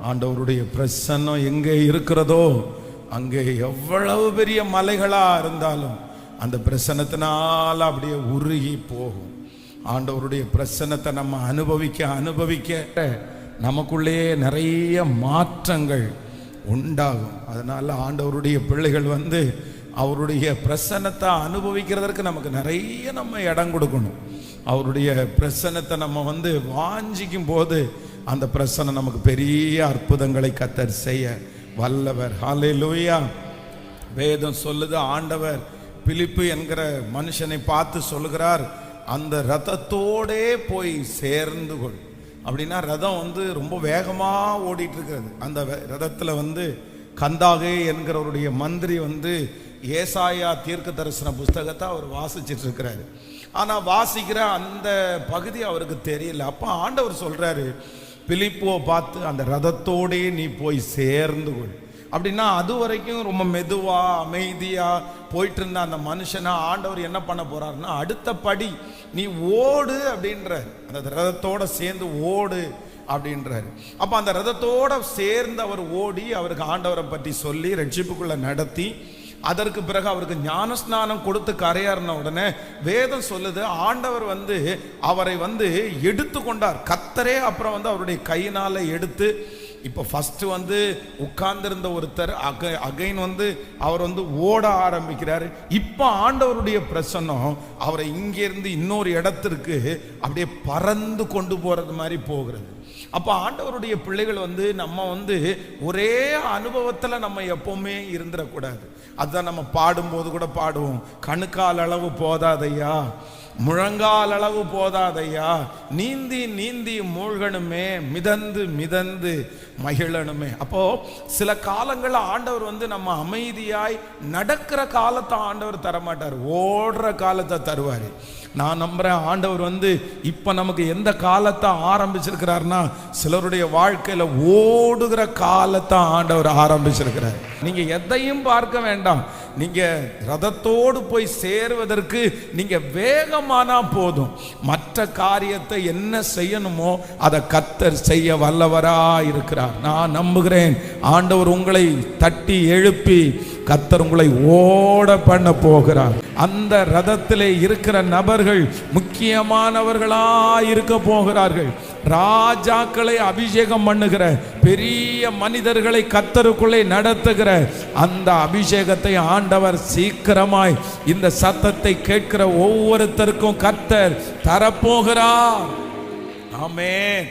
ஆண்டவருடைய பிரசன்னம் எங்கே இருக்கிறதோ அங்கே எவ்வளவு பெரிய மலைகளா இருந்தாலும் அந்த பிரசன்னத்தினால அப்படியே உருகி போகும். ஆண்டவருடைய பிரசன்னத்தை நம்ம அனுபவிக்க நமக்குள்ளேயே நிறைய மாற்றங்கள் உண்டாகும். அதனால ஆண்டவருடைய பிள்ளைகள் அவருடைய பிரசன்னத்தை அனுபவிக்கிறதற்கு நமக்கு நிறைய நம்ம இடம் கொடுக்கணும். அவருடைய பிரசன்னத்தை நம்ம வாஞ்சிக்கும் போது அந்த பிரசன்னம் நமக்கு பெரிய அற்புதங்களை கர்த்தர் செய்ய வல்லவர். ஹல்லேலூயா. வேதம் சொல்லுது, ஆண்டவர் பிலிப்பு என்கிற மனுஷனை பார்த்து சொல்லுகிறார், அந்த ரதத்தோடே போய் சேர்ந்து கொள். அப்படின்னா ரதம் ரொம்ப வேகமா ஓடிட்டு இருக்கிறது. அந்த ரதத்துல கந்தாகே என்கிறவருடைய மந்திரி ஏசாயா தீர்க்க தரிசன புஸ்தகத்தை அவர் வாசிச்சிட்டு இருக்கிறாரு. ஆனா வாசிக்கிற அந்த பகுதி அவருக்கு தெரியல. அப்ப ஆண்டவர் சொல்றாரு, பிலிப்போ பார்த்து அந்த ரதத்தோடே நீ போய் சேர்ந்து கொள். அப்படின்னா அது வரைக்கும் ரொம்ப மெதுவா அமைதியா போயிட்டு இருந்த அந்த மனுஷனை ஆண்டவர் என்ன பண்ண போறாருன்னா, அடுத்த படி நீ ஓடு அப்படின்றார். அந்த ரதத்தோட சேர்ந்து ஓடு அப்படின்றாரு. அப்ப அந்த ரதத்தோட சேர்ந்து அவர் ஓடி அவருக்கு ஆண்டவரை பற்றி சொல்லி ரட்சிப்புக்குள்ள நடத்தி அதற்கு பிறகு அவருக்கு ஞானஸ்நானம் கொடுத்து கரையாறின உடனே வேதம் சொல்லுது, ஆண்டவர் அவரை எடுத்து கொண்டார். கர்த்தரே அப்புறம் அவருடைய கையினால எடுத்து, இப்போ ஃபர்ஸ்ட் உட்கார்ந்திருந்த ஒருத்தர் அகைன் அவர் ஓட ஆரம்பிக்கிறாரு. இப்போ ஆண்டவருடைய பிரசன்னம் அவரை இங்கிருந்து இன்னொரு இடத்திற்கு அப்படியே பறந்து கொண்டு போறது மாதிரி போகிறது. அப்போ ஆண்டவருடைய பிள்ளைகள் நம்ம ஒரே அனுபவத்தில் நம்ம எப்பவுமே இருந்துடக்கூடாது. அதுதான் நம்ம பாடும்போது கூட பாடுவோம், கணுக்கால் அளவு போதாதையா, முழங்கால் அளவு போதாதையா, நீந்தி நீந்தி மூழ்கணுமே, மிதந்து மிதந்து மகிழணுமே. அப்போ சில காலங்கள் ஆண்டவர் நம்ம அமைதியாய் நடக்கிற காலத்தை ஆண்டவர் தரமாட்டார், ஓடுற காலத்தை தருவார். நான் நம்புறேன் ஆண்டவர் இப்ப நமக்கு எந்த காலத்தை ஆரம்பிச்சிருக்கிறார்னா, சிலருடைய வாழ்க்கையில ஓடுகிற காலத்தை ஆண்டவர் ஆரம்பிச்சிருக்கிறார். நீங்க எதையும் பார்க்க வேண்டாம், நீங்க ரதத்தோடு போய் சேருவதற்கு நீங்க வேகமானா போதும். மற்ற காரியத்தை என்ன செய்யணுமோ அதை கர்த்தர் செய்ய வல்லவரா இருக்கிறார். நான் நம்புகிறேன் ஆண்டவர் உங்களை தட்டி எழுப்பி கர்த்தர் உங்களை ஓட பண்ண போகிறார். அந்த ரதத்திலே இருக்கிற நபர்கள் முக்கியமானவர்களா இருக்க போகிறார்கள். ராஜாக்களை அபிஷேகம் பண்ணுகிற பெரிய மனிதர்களை கர்த்தருக்குள்ளே நடத்துகிற அந்த அபிஷேகத்தை ஆண்டவர் சீக்கிரமாய் இந்த சத்தத்தை கேட்கிற ஒவ்வொருத்தருக்கும் கர்த்தர் தரப்போகிறார். ஆமென்.